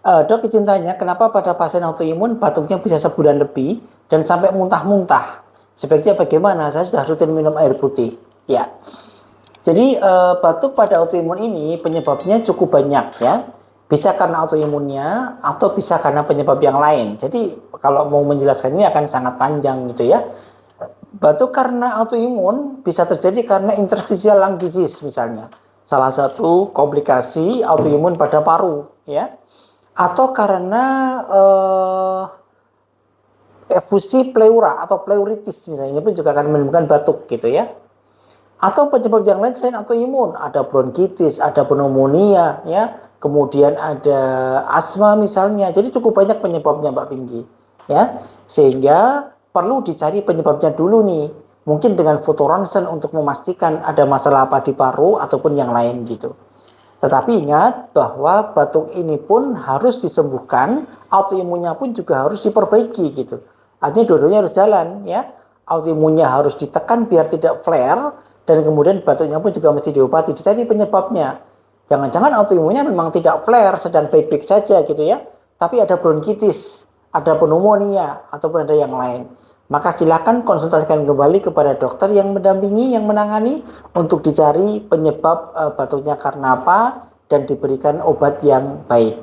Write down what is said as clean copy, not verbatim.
Dok, izin tanya, kenapa pada pasien autoimun batuknya bisa sebulan lebih dan sampai muntah-muntah? Sebaiknya bagaimana? Saya sudah rutin minum air putih. Ya, jadi batuk pada autoimun ini penyebabnya cukup banyak ya. Bisa karena autoimunnya atau bisa karena penyebab yang lain. Jadi kalau mau menjelaskan ini akan sangat panjang gitu ya. Batuk karena autoimun bisa terjadi karena interstitial lung disease misalnya. Salah satu komplikasi autoimun pada paru ya. Atau karena efusi pleura atau pleuritis misalnya, ini pun juga akan menimbulkan batuk gitu ya. Atau penyebab yang lain selain autoimun, ada bronkitis, ada pneumonia ya, kemudian ada asma misalnya. Jadi cukup banyak penyebabnya Mbak Pinky ya. Sehingga perlu dicari penyebabnya dulu nih. Mungkin dengan foto ronsen untuk memastikan ada masalah apa di paru ataupun yang lain gitu. Tetapi ingat bahwa batuk ini pun harus disembuhkan, autoimunnya pun juga harus diperbaiki gitu. Artinya dua-duanya harus jalan ya. Autoimunnya harus ditekan biar tidak flare, dan kemudian batuknya pun juga mesti diobati, dicari penyebabnya. Jangan-jangan autoimunnya memang tidak flare, sedang baik-baik saja gitu ya. Tapi ada bronkitis, ada pneumonia, ataupun ada yang lain. Maka silakan konsultasikan kembali kepada dokter yang mendampingi, yang menangani untuk dicari penyebab batuknya karena apa dan diberikan obat yang baik.